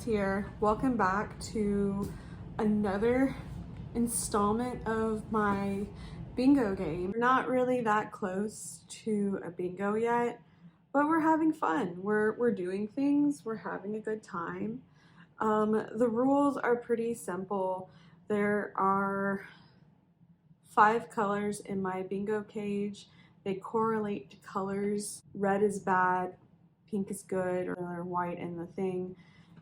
here. Welcome back to another installment of my bingo game. We're not really that close to a bingo yet, but we're having fun. We're doing things, we're having a good time. The rules are pretty simple. There are 5 colors in my bingo cage. They correlate to colors. Red is bad, pink is good, or white in the thing.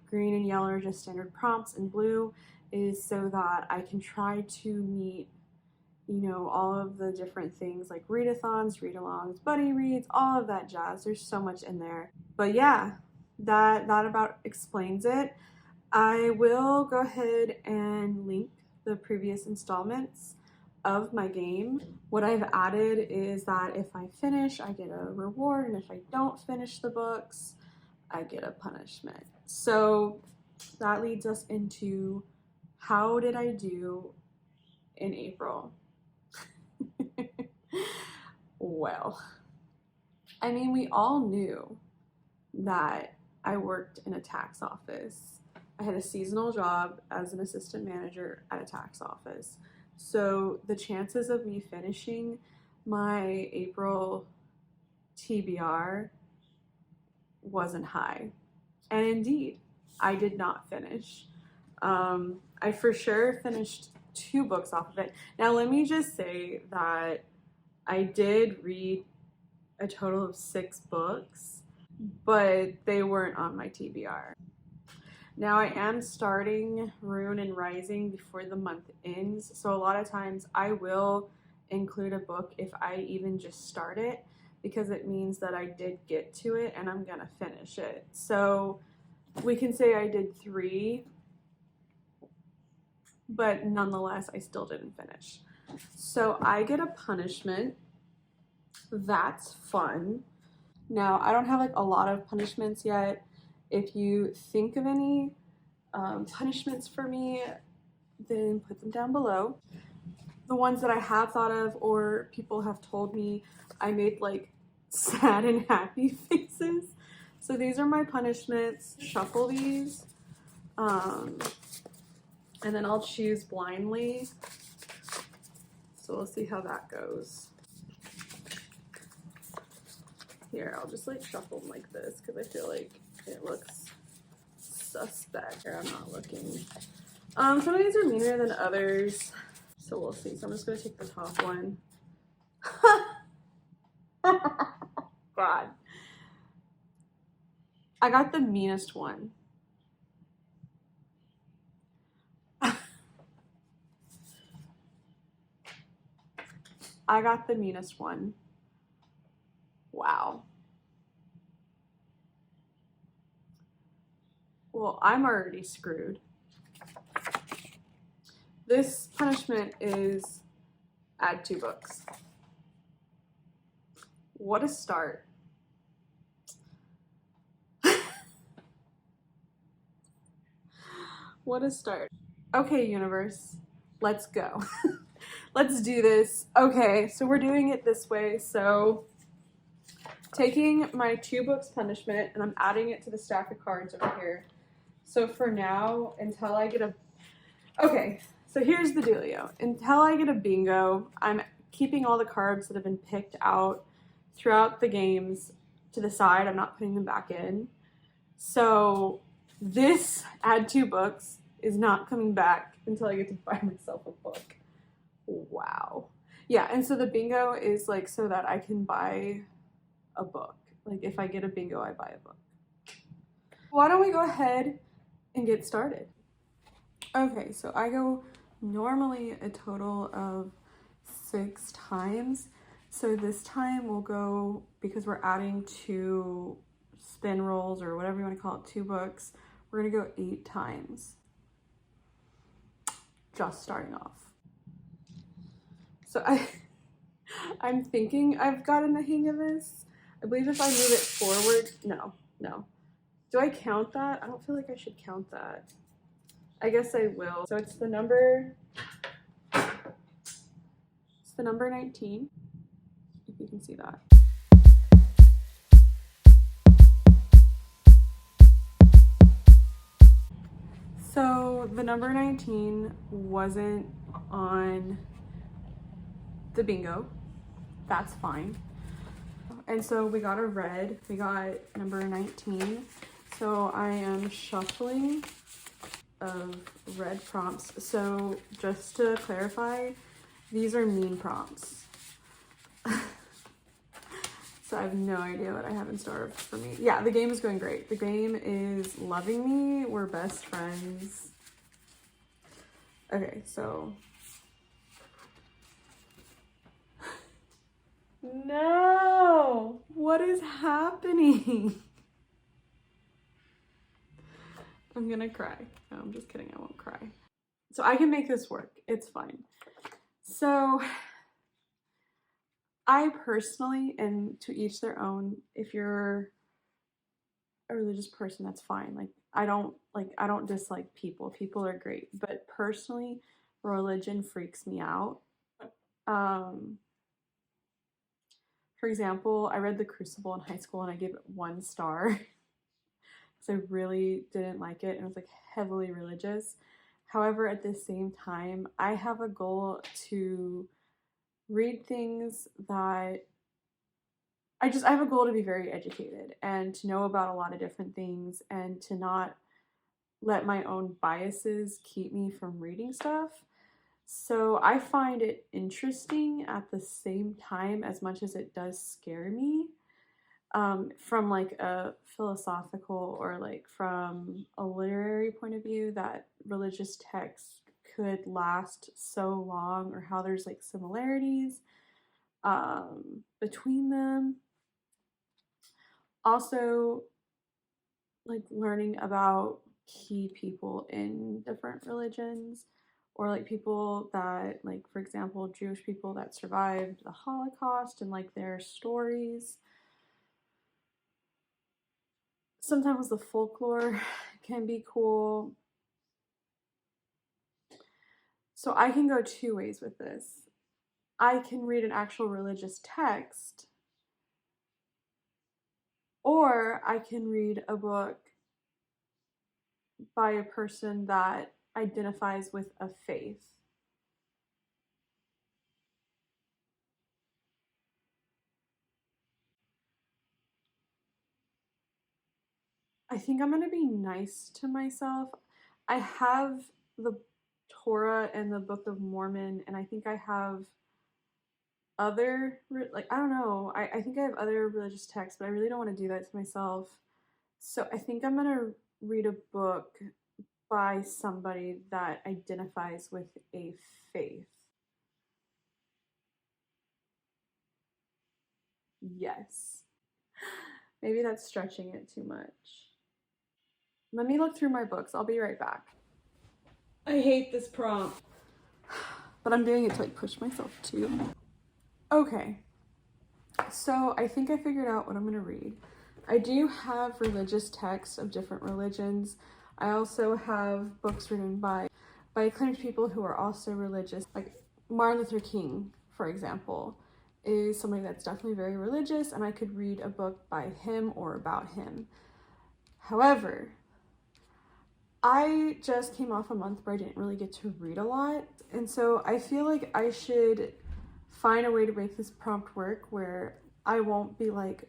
Green and yellow are just standard prompts, and blue is so that I can try to meet, you know, all of the different things like readathons, read-alongs, buddy reads, all of that jazz. There's so much in there. But yeah, that about explains it. I will go ahead and link the previous installments of my game. What I've added is that if I finish, I get a reward, and if I don't finish the books, I get a punishment. So that leads us into how did I do in April? Well, I mean, we all knew that I worked in a tax office. I had a seasonal job as an assistant manager at a tax office. So the chances of me finishing my April TBR wasn't high. And indeed, I did not finish. I for sure finished 2 books off of it. Now let me just say that I did read a total of 6 books, but they weren't on my TBR. Now I am starting Rune and Rising before the month ends, so a lot of times I will include a book if I even just start it, because it means that I did get to it and I'm gonna finish it. So we can say I did 3, but nonetheless I still didn't finish. So I get a punishment. That's fun. Now I don't have like a lot of punishments yet. If you think of any punishments for me, then put them down below. The ones that I have thought of or people have told me, I made like sad and happy faces. So these are my punishments. Shuffle these. And then I'll choose blindly. So we'll see how that goes. Here, I'll just like shuffle them like this because I feel like it looks suspect. Here, I'm not looking. Some of these are meaner than others, so we'll see. So I'm just gonna take the top one. God. I got the meanest one. I got the meanest one. Wow. Well, I'm already screwed. This punishment is add 2 books. What a start. What a start. Okay, universe, let's go. Let's do this. Okay, so we're doing it this way. So taking my 2 books punishment and I'm adding it to the stack of cards over here. So for now, until I get a... Okay, so here's the dealio. Until I get a bingo, I'm keeping all the cards that have been picked out throughout the games to the side. I'm not putting them back in. So this add 2 books is not coming back until I get to buy myself a book. Wow. Yeah, and so the bingo is like so that I can buy a book. Like if I get a bingo, I buy a book. Why don't we go ahead and get started? Okay, so I go normally a total of 6 times. So this time we'll go, because we're adding 2 spin rolls or whatever you want to call it, 2 books, we're gonna go 8 times. Just starting off. So I'm thinking I've gotten the hang of this. I believe if I move it forward, no. Do I count that? I don't feel like I should count that. I guess I will. So it's the number 19, if you can see that. So the number 19 wasn't on the bingo. That's fine. And so we got a red. We got number 19. So I am shuffling of red prompts. So just to clarify, these are mean prompts. So I have no idea what I have in store for me. Yeah, the game is going great. The game is loving me. We're best friends. Okay, so. No! What is happening? I'm gonna cry. No, I'm just kidding. I won't cry. So I can make this work. It's fine. So I personally, and to each their own, if you're a religious person, that's fine. Like I don't dislike people. People are great. But personally, religion freaks me out. For example, I read The Crucible in high school and I gave it 1 star because I really didn't like it and it was like heavily religious. However, at the same time, I have a goal to read things that I have a goal to be very educated and to know about a lot of different things and to not let my own biases keep me from reading stuff. So I find it interesting at the same time as much as it does scare me, from like a philosophical or like from a literary point of view, that religious texts could last so long, or how there's like similarities between them. Also, like learning about key people in different religions, or like people that, like for example, Jewish people that survived the Holocaust and like their stories. Sometimes the folklore can be cool. So I can go 2 ways with this. I can read an actual religious text, or I can read a book by a person that identifies with a faith. I think I'm gonna be nice to myself. I have the Torah and the Book of Mormon, and I think I have other, like, I don't know, I think I have other religious texts, but I really don't want to do that to myself. So I think I'm gonna read a book by somebody that identifies with a faith. Yes. Maybe that's stretching it too much. Let me look through my books. I'll be right back. I hate this prompt, but I'm doing it to like push myself too. Okay, so I think I figured out what I'm gonna read. I do have religious texts of different religions. I also have books written by acclaimed people who are also religious. Like Martin Luther King, for example, is somebody that's definitely very religious, and I could read a book by him or about him. However, I just came off a month where I didn't really get to read a lot, and so I feel like I should find a way to make this prompt work where I won't be like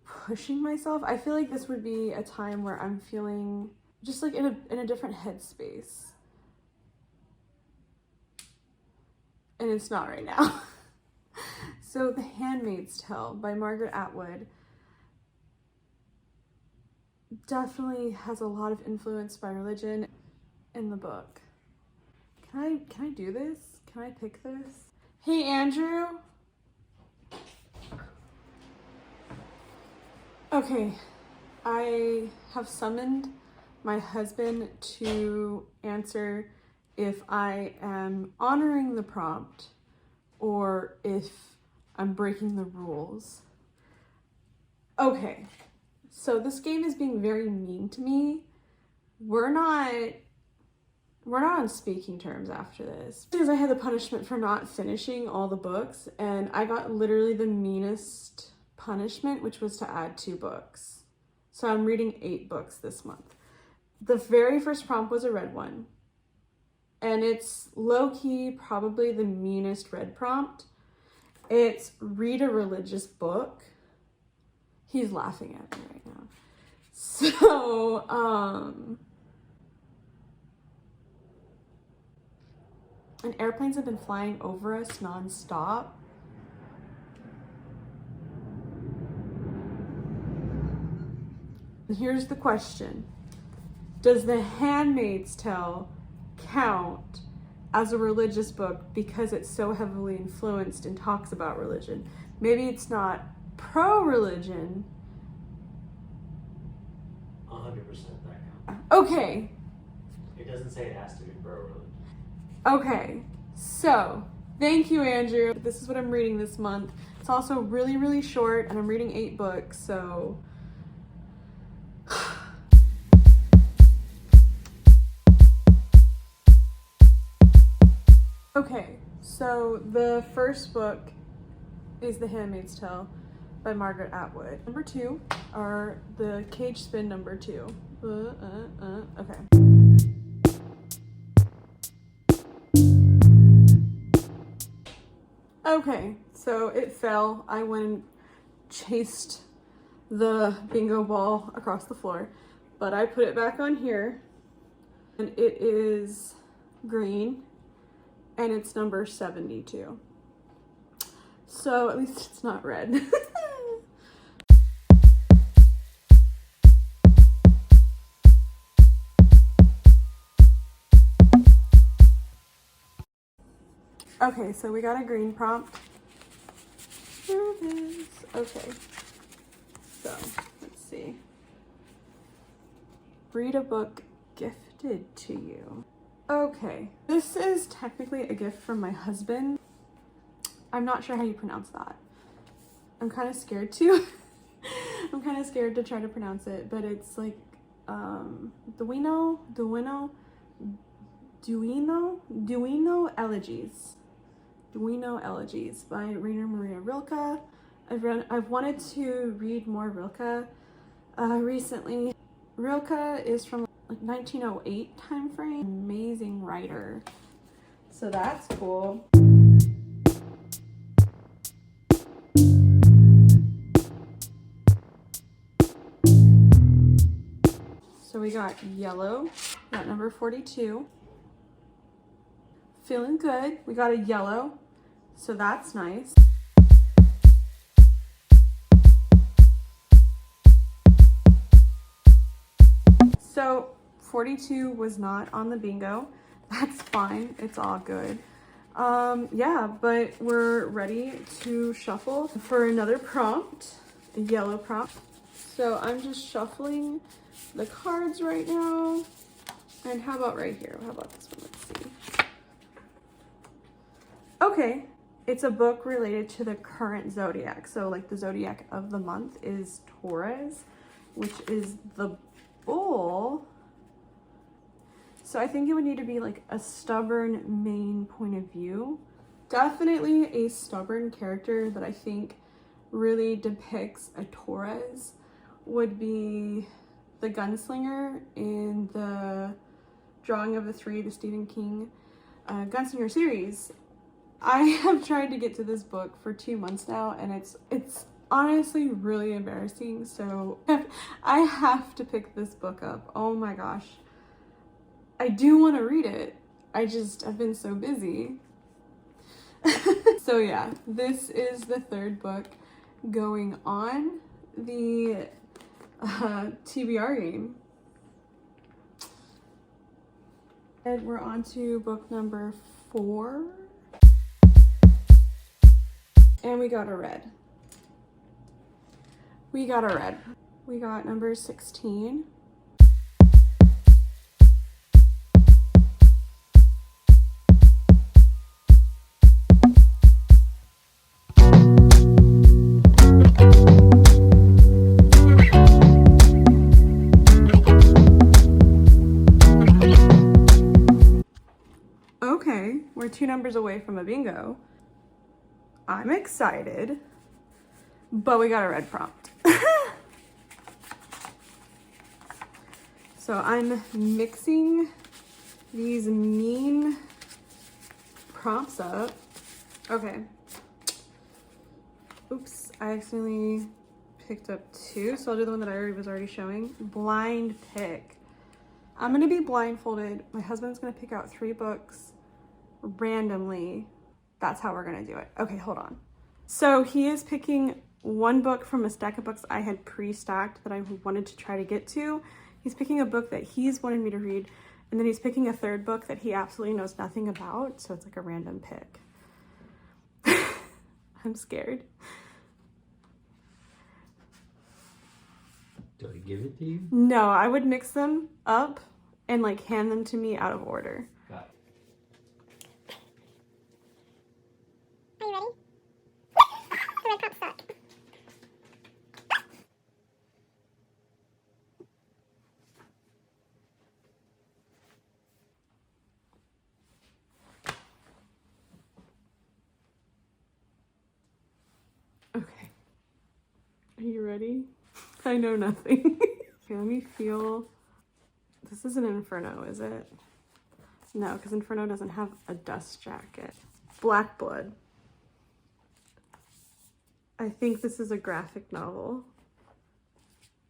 pushing myself. I feel like this would be a time where I'm feeling just like in a different headspace, and it's not right now. So The Handmaid's Tale by Margaret Atwood definitely has a lot of influence by religion in the book. Can I do this? Can I pick this? Hey Andrew. Okay, I have summoned my husband to answer if I am honoring the prompt or if I'm breaking the rules. Okay, so this game is being very mean to me. We're not on speaking terms after this, because I had the punishment for not finishing all the books, and I got literally the meanest punishment, which was to add 2 books. So I'm reading 8 books this month. The very first prompt was a red one. And it's low-key probably the meanest red prompt. It's read a religious book. He's laughing at me right now. So, and airplanes have been flying over us nonstop. And here's the question. Does The Handmaid's Tale count as a religious book because it's so heavily influenced and talks about religion? Maybe it's not pro-religion. 100% that counts. Okay. It doesn't say it has to be pro-religion. Okay, so thank you, Andrew. This is what I'm reading this month. It's also really, really short, and I'm reading 8 books, so. Okay, so the first book is The Handmaid's Tale by Margaret Atwood. Number 2 are the Cage Spin number 2. Okay. Okay, so it fell. I went and chased the bingo ball across the floor, but I put it back on here, and it is green, and it's number 72. So at least it's not red. Okay, so we got a green prompt. There it is. Okay, so let's see. Read a book gifted to you. Okay, this is technically a gift from my husband. I'm not sure how you pronounce that. I'm kind of scared to. I'm kind of scared to try to pronounce it, but it's like Duino Elegies. Duino Elegies by Rainer Maria Rilke. I've wanted to read more Rilke recently. Rilke is from like 1908 time frame. Amazing writer. So that's cool. So we got yellow, got number 42. Feeling good. We got a yellow, so that's nice. So 42 was not on the bingo. That's fine. It's all good. Yeah, but we're ready to shuffle for another prompt, a yellow prompt. So I'm just shuffling the cards right now. And how about right here? How about this one? Let's see. Okay, it's a book related to the current zodiac. So like the zodiac of the month is Taurus, which is the bull. So I think it would need to be like a stubborn main point of view. Definitely a stubborn character that I think really depicts a Taurus would be the gunslinger in the Drawing of the Three, the Stephen King Gunslinger series. I have tried to get to this book for 2 months now, and it's honestly really embarrassing. So I have to pick this book up. Oh my gosh. I do want to read it. I've been so busy. So yeah, this is the 3rd book going on the TBR game. And we're on to book number 4. And we got a red. We got a red. We got number 16. Okay, we're 2 numbers away from a bingo. I'm excited, but we got a red prompt. So I'm mixing these mean prompts up. Okay. Oops, I accidentally picked up 2, so I'll do the one that I was already showing. Blind pick. I'm gonna be blindfolded. My husband's gonna pick out 3 books randomly. That's how we're gonna do it. Okay, hold on. So he is picking 1 book from a stack of books I had pre-stacked that I wanted to try to get to. He's picking a book that he's wanted me to read, and then he's picking a 3rd book that he absolutely knows nothing about, so it's like a random pick. I'm scared. Do I give it to you? No, I would mix them up and like hand them to me out of order. Got it. Are you ready? The red prop stuck. Okay. Are you ready? I know nothing. Okay, let me feel. This isn't Inferno, is it? No, because Inferno doesn't have a dust jacket. Black Blood. I think this is a graphic novel.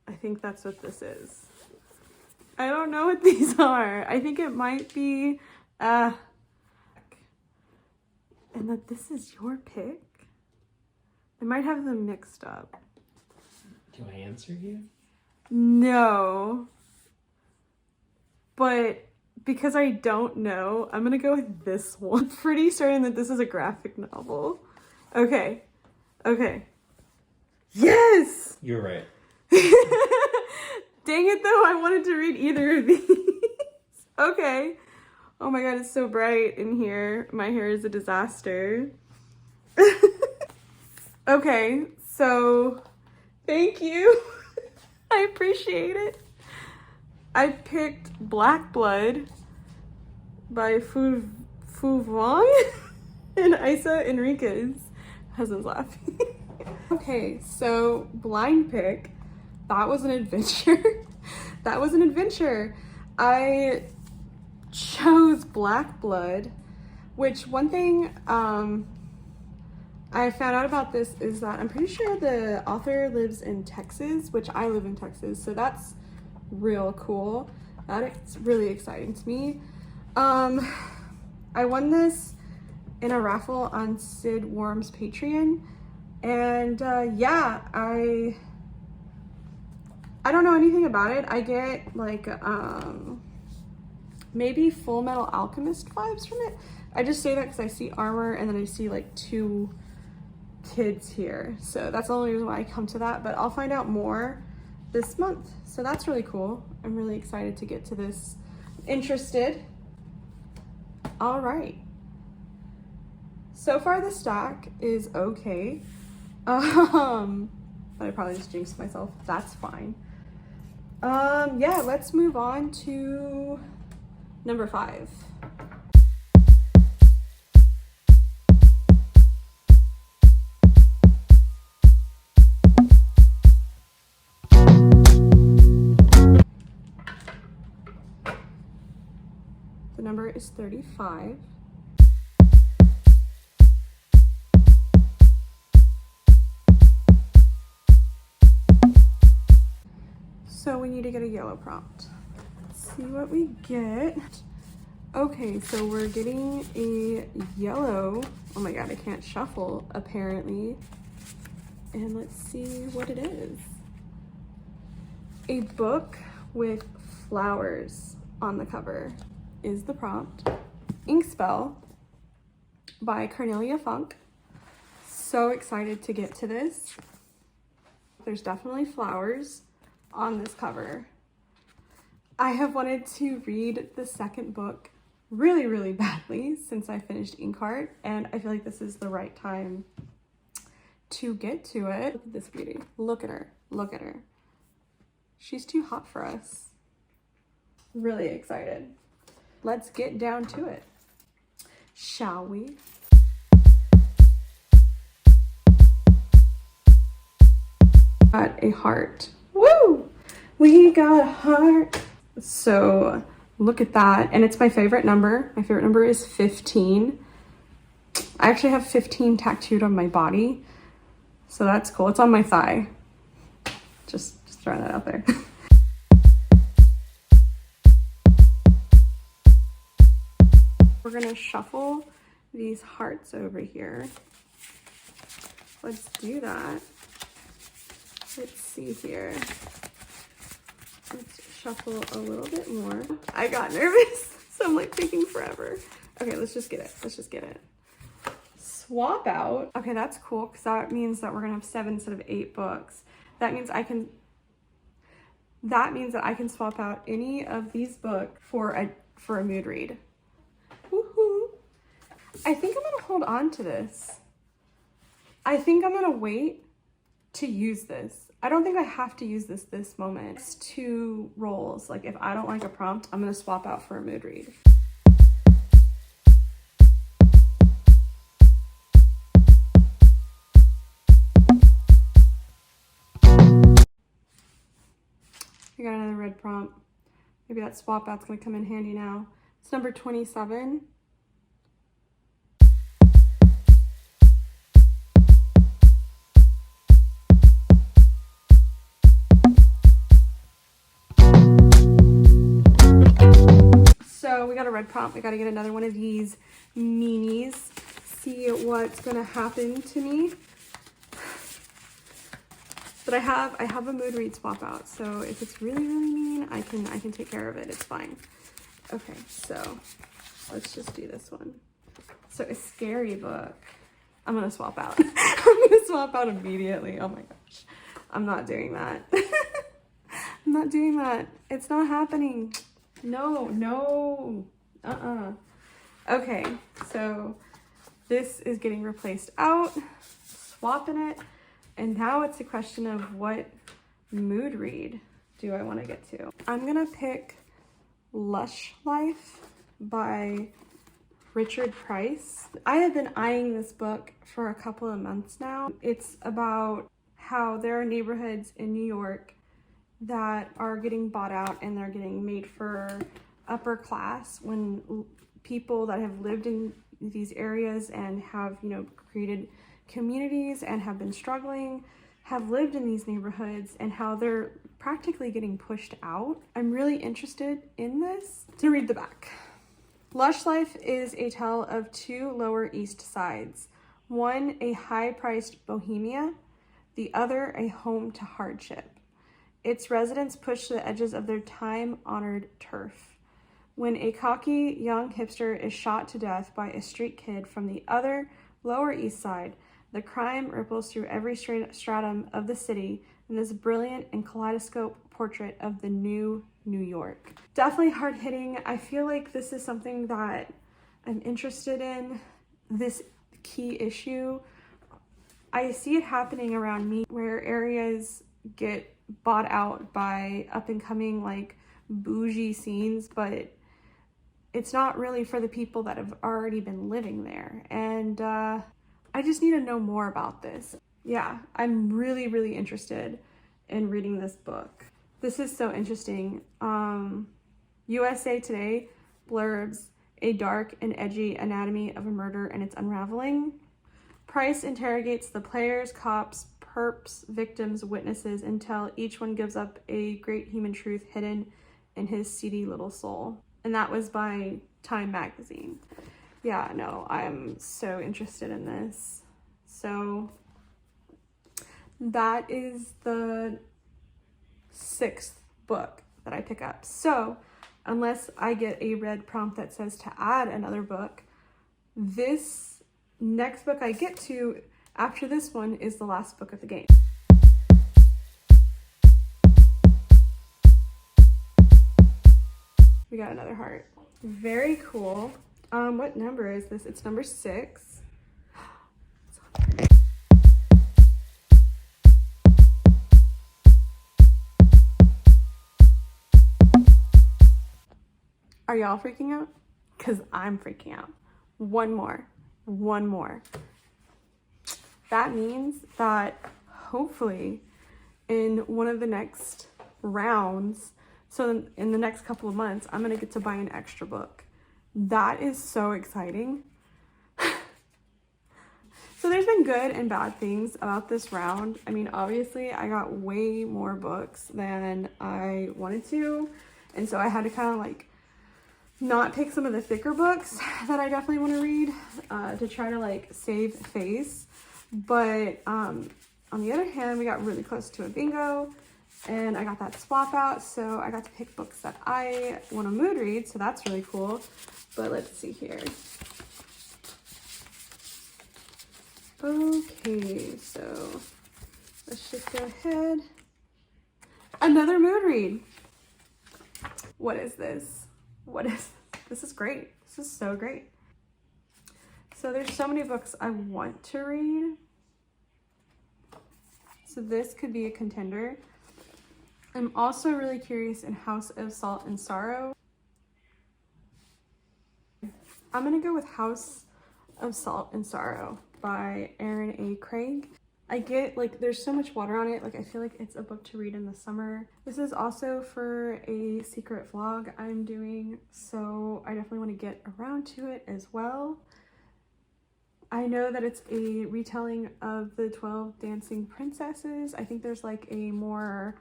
I think that's what this is. I don't know what these are. I think it might be, and that this is your pick? I might have them mixed up. Do I answer you? No. But because I don't know, I'm gonna go with this one. I'm pretty certain that this is a graphic novel. Okay. Okay. Yes! You're right. Dang it though, I wanted to read either of these. Okay. Oh my god, it's so bright in here. My hair is a disaster. Okay, so thank you. I appreciate it. I picked Black Blood by Fu Vuong and Isa Enriquez. Husband's laughing. Okay, so blind pick. That was an adventure. That was an adventure. I chose Black Blood, which one thing I found out about this is that I'm pretty sure the author lives in Texas, which I live in Texas, so that's real cool. That's really exciting to me. I won this in a raffle on Sydworrom's Patreon, and yeah, I don't know anything about it. I get like maybe Full Metal Alchemist vibes from it. I just say that because I see armor and then I see like 2 kids here, so that's the only reason why I come to that, but I'll find out more this month, so that's really cool. I'm really excited to get to this. Interested. All right, so far the stack is okay. But I probably just jinxed myself. That's fine. Yeah, let's move on to number 5. The number is 35. So we need to get a yellow prompt. Let's see what we get. Okay, so we're getting a yellow. Oh my god, I can't shuffle apparently. And let's see what it is. A book with flowers on the cover is the prompt. Ink Spell by Cornelia Funk. So excited to get to this. There's definitely flowers on this cover. I have wanted to read the 2nd book really, really badly since I finished Inkheart, and I feel like this is the right time to get to it. Look at this beauty. Look at her. Look at her. She's too hot for us. Really excited. Let's get down to it. Shall we? Got a heart. Woo! We got a heart. So look at that. And it's my favorite number. My favorite number is 15. I actually have 15 tattooed on my body. So that's cool. It's on my thigh. Just throwing that out there. We're gonna shuffle these hearts over here. Let's do that. Let's see here. Let's shuffle a little bit more. I got nervous, so I'm like taking forever. Okay, let's just get it. Let's just get it. Swap out. Okay, that's cool because that means that we're gonna have 7 instead of 8 books. That means that I can swap out any of these books for a mood read. Woohoo! I think I'm gonna hold on to this. I think I'm gonna wait to use this. I don't think I have to use this moment. It's 2 rolls. Like if I don't like a prompt, I'm gonna swap out for a mood read. We got another red prompt. Maybe that swap out's gonna come in handy now. It's number 27. So we got a red prompt. We got to get another one of these meanies. See what's gonna happen to me. But I have a mood read swap out. So if it's really mean, I can take care of it. It's fine. Okay, so let's just do this one. So a scary book. I'm gonna swap out. I'm gonna swap out immediately. Oh my gosh. I'm not doing that. I'm not doing that. It's not happening. No. Okay, so this is getting replaced out, swapping it, and now it's a question of what mood read do I want to get to. I'm gonna pick Lush Life by Richard Price. I have been eyeing this book for a couple of months now. It's about how there are neighborhoods in New York that are getting bought out and they're getting made for upper class when people that have lived in these areas and have, created communities and have been struggling, have lived in these neighborhoods and how they're practically getting pushed out. I'm really interested in this. To read the back. Lush Life is a tale of 2 Lower East Sides. One, a high-priced bohemia, the other, a home to hardship. Its residents push to the edges of their time-honored turf. When a cocky young hipster is shot to death by a street kid from the other, Lower East Side, the crime ripples through every stratum of the city in this brilliant and kaleidoscope portrait of the new New York. Definitely hard-hitting. I feel like this is something that I'm interested in, this key issue. I see it happening around me where areas get bought out by up-and-coming like bougie scenes, but it's not really for the people that have already been living there. And I just need to know more about this. Yeah, I'm really interested in reading this book. This is so interesting. USA Today blurbs a dark and edgy anatomy of a murder and its unraveling. Price interrogates the players, cops, perps, victims, witnesses until each one gives up a great human truth hidden in his seedy little soul. And that was by Time magazine. Yeah, no, I'm so interested in this. So that is the 6th book that I pick up. So unless I get a red prompt that says to add another book, this next book I get to after this one is the last book of the game. We got another heart. Very cool. What number is this? It's number 6. Are y'all freaking out? Because I'm freaking out. One more. That means that hopefully in one of the next rounds, So in the next couple of months, I'm gonna get to buy an extra book. That is so exciting. So there's been good and bad things about this round. I mean, obviously I got way more books than I wanted to. And so I had to kind of like not pick some of the thicker books that I definitely want to read to try to like save face. But on the other hand, we got really close to a bingo and I got that swap out. So I got to pick books that I want to mood read. So that's really cool. But let's see here. Okay, so let's just go ahead. Another mood read. What is this? This is great. This is so great. So there's so many books I want to read. So this could be a contender. I'm also really curious in House of Salt and Sorrow. I'm gonna go with House of Salt and Sorrow by Aaron A. Craig. I get like there's so much water on it, like I feel like it's a book to read in the summer. This is also for a secret vlog I'm doing, so I definitely want to get around to it as well. I know that it's a retelling of the 12 Dancing Princesses. I think there's like a more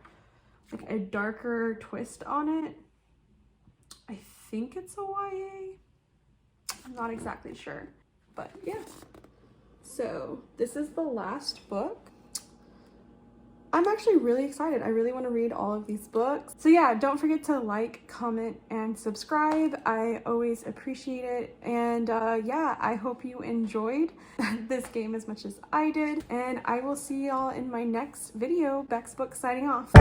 like a darker twist on it. I think it's a YA. I'm not exactly sure, but yeah. So this is the last book. I'm actually really excited. I really want to read all of these books. So yeah, don't forget to like, comment, and subscribe. I always appreciate it. And yeah, I hope you enjoyed this game as much as I did. And I will see y'all in my next video. Beck's Book signing off.